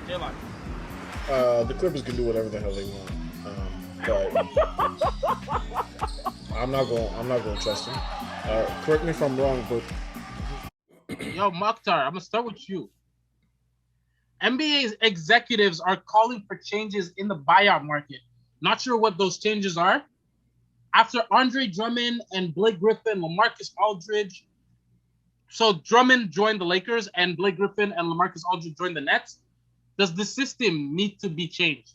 J-Lock. The Clippers can do whatever the hell they want, but I'm not going to trust them. Correct me if I'm wrong, but Yo, Mokhtar, I'm gonna start with you. NBA executives are calling for changes in the buyout market. Not sure what those changes are. After Andre Drummond and Blake Griffin, LaMarcus Aldridge. So Drummond joined the Lakers and Blake Griffin and LaMarcus Aldridge joined the Nets. Does the system need to be changed?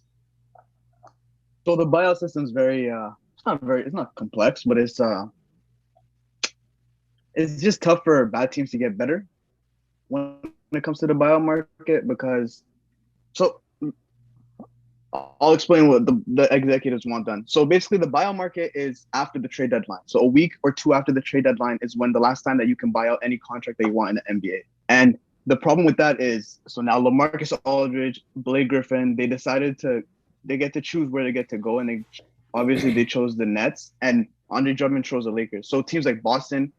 So the buyout system is it's not complex, but it's just tough for bad teams to get better when it comes to the buyout market because so I'll explain what the executives want done. So basically, the buyout market is after the trade deadline. So a week or two after the trade deadline is when the last time that you can buy out any contract that you want in the NBA. And the problem with that is, so now LaMarcus Aldridge, Blake Griffin, they get to choose where they get to go, and they chose the Nets, and Andre Drummond chose the Lakers. So teams like Boston's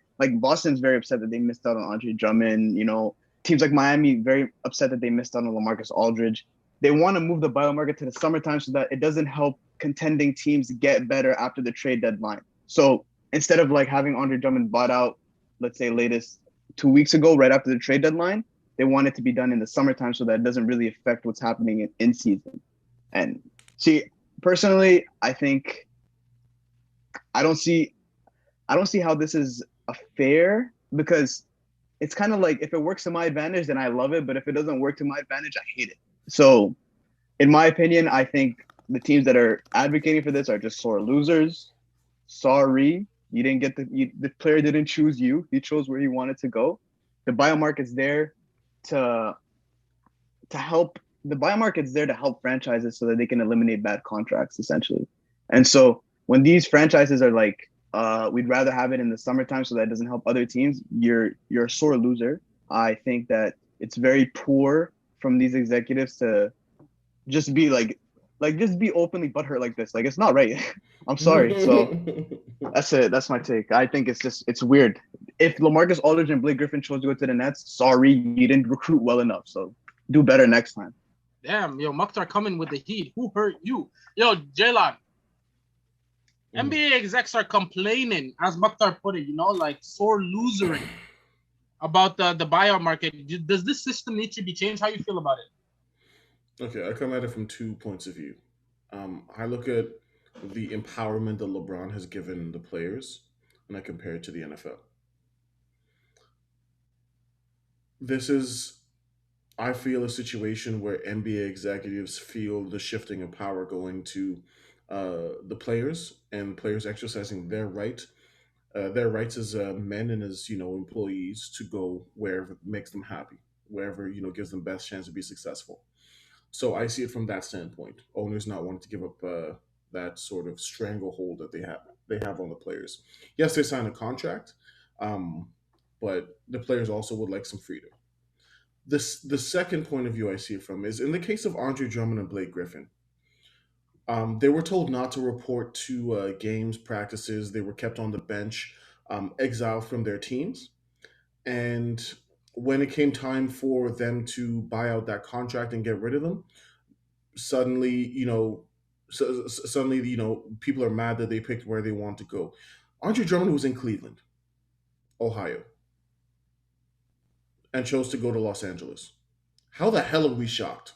very upset that they missed out on Andre Drummond. You know, teams like Miami very upset that they missed out on LaMarcus Aldridge. They want to move the buyout market to the summertime so that it doesn't help contending teams get better after the trade deadline. So instead of like having Andre Drummond bought out, let's say latest 2 weeks ago, right after the trade deadline, they want it to be done in the summertime so that it doesn't really affect what's happening in season. And see, personally, I think I don't see how this is a fair because it's kind of like if it works to my advantage, then I love it. But if it doesn't work to my advantage, I hate it. So, in my opinion, I think the teams that are advocating for this are just sore losers. Sorry, you didn't get the player didn't choose you. He chose where he wanted to go. The buyout market's there to help. The buyout market's there to help franchises so that they can eliminate bad contracts, essentially. And so when these franchises are like, we'd rather have it in the summertime so that it doesn't help other teams, you're a sore loser. I think that it's very poor from these executives to just be just be openly butthurt like this. Like, it's not right. I'm sorry. So that's it. That's my take. I think it's weird. If LaMarcus Aldridge and Blake Griffin chose to go to the Nets, sorry, you didn't recruit well enough. So do better next time. Damn, yo, Mokhtar coming with the heat. Who hurt you? Yo, J-Lock. NBA execs are complaining, as Mokhtar put it, like sore losering about the buyout market. Does this system need to be changed? How you feel about it? okay, I come at it from 2 points of view. I look at the empowerment that LeBron has given the players, and I compare it to the NFL. This is, I feel, a situation where NBA executives feel the shifting of power going to the players, and players exercising their rights as men and as employees to go wherever makes them happy, wherever gives them best chance to be successful. So I see it from that standpoint. Owners not wanting to give up that sort of stranglehold that they have on the players. Yes, they sign a contract, um, but the players also would like some freedom. The second point of view I see it from is in the case of Andre Drummond and Blake Griffin. They were told not to report to games, practices. They were kept on the bench, exiled from their teams. And when it came time for them to buy out that contract and get rid of them, suddenly, people are mad that they picked where they want to go. Andre Drummond was in Cleveland, Ohio, and chose to go to Los Angeles. How the hell are we shocked?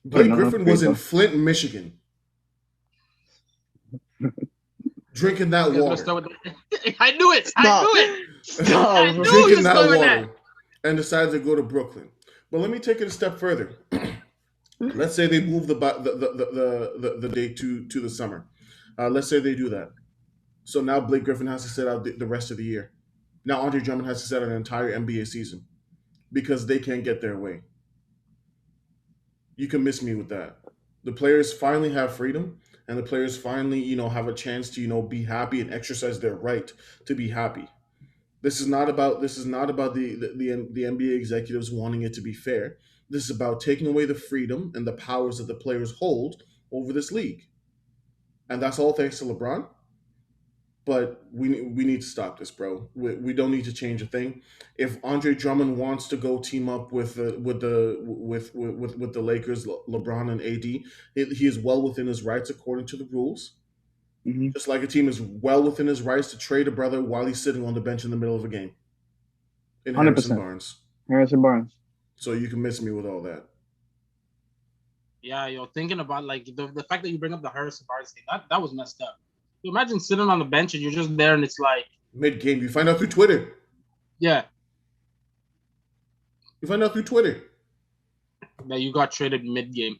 Blake Griffin was in Flint, Michigan, drinking that water. I knew it. I knew it. Stop. I knew he Drinking was that doing water, that. and decided to go to Brooklyn. But let me take it a step further. Let's say they move the date to the summer. Let's say they do that. So now Blake Griffin has to sit out the rest of the year. Now Andre Drummond has to sit out an entire NBA season because they can't get their way. You can miss me with that. The players finally have freedom, and the players finally, have a chance to, be happy and exercise their right to be happy. This is not about the NBA executives wanting it to be fair. This is about taking away the freedom and the powers that the players hold over this league. And that's all thanks to LeBron. But we need to stop this, bro. We don't need to change a thing. If Andre Drummond wants to go team up with the Lakers, LeBron and AD, he is well within his rights according to the rules. Mm-hmm. Just like a team is well within his rights to trade a brother while he's sitting on the bench in the middle of a game. In Harrison 100%. Barnes. Harrison Barnes. So you can miss me with all that. Yeah, thinking about like the fact that you bring up the Harrison Barnes thing, that was messed up. You imagine sitting on the bench and you're just there and it's like mid-game. You find out through Twitter. Yeah. You find out through Twitter that you got traded mid-game.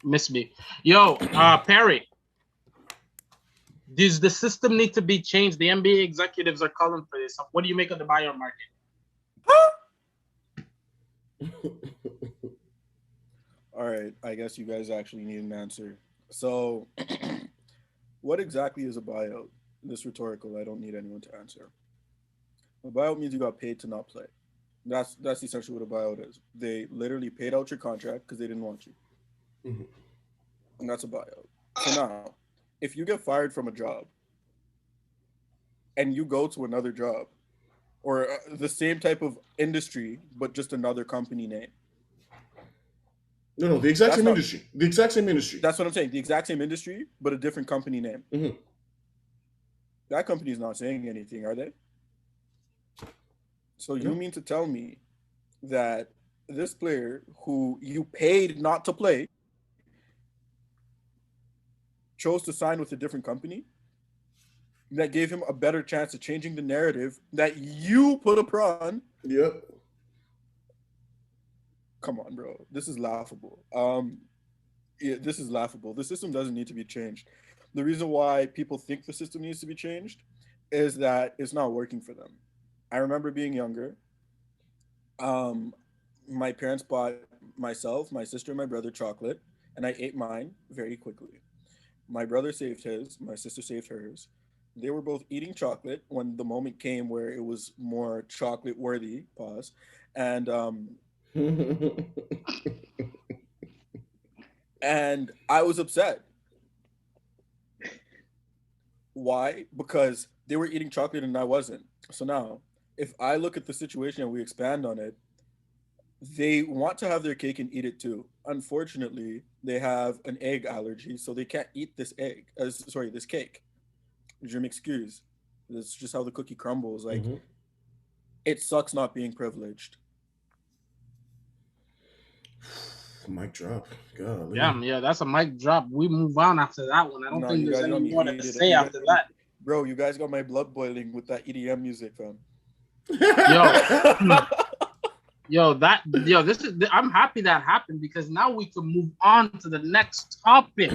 Miss me. Yo, Perry. Does the system need to be changed? The NBA executives are calling for this. What do you make of the buyout market? All right, I guess you guys actually need an answer. So, what exactly is a buyout? This rhetorical. I don't need anyone to answer. A buyout means you got paid to not play. That's essentially what a buyout is. They literally paid out your contract because they didn't want you, and that's a buyout. So now, if you get fired from a job and you go to another job or the same type of industry but just another company name. No, the exact same industry. The exact same industry. That's what I'm saying. The exact same industry, but a different company name. Mm-hmm. That company is not saying anything, are they? So you mean to tell me that this player who you paid not to play chose to sign with a different company that gave him a better chance of changing the narrative that you put upon? Yep. Come on, bro. This is laughable. This is laughable. The system doesn't need to be changed. The reason why people think the system needs to be changed is that it's not working for them. I remember being younger. My parents bought myself, my sister, and my brother chocolate, and I ate mine very quickly. My brother saved his, my sister saved hers. They were both eating chocolate when the moment came where it was more chocolate worthy, pause. And and I was upset. Why? Because they were eating chocolate and I wasn't. So now, if I look at the situation and we expand on it, they want to have their cake and eat it too. Unfortunately, they have an egg allergy, so they can't eat this this cake. Je m'excuse. That's just how the cookie crumbles. Like, It sucks not being privileged. Mic drop. God. Yeah, that's a mic drop. We move on after that one. I don't think there's any more to say after that. Bro, you guys got my blood boiling with that EDM music, fam. I'm happy that happened because now we can move on to the next topic.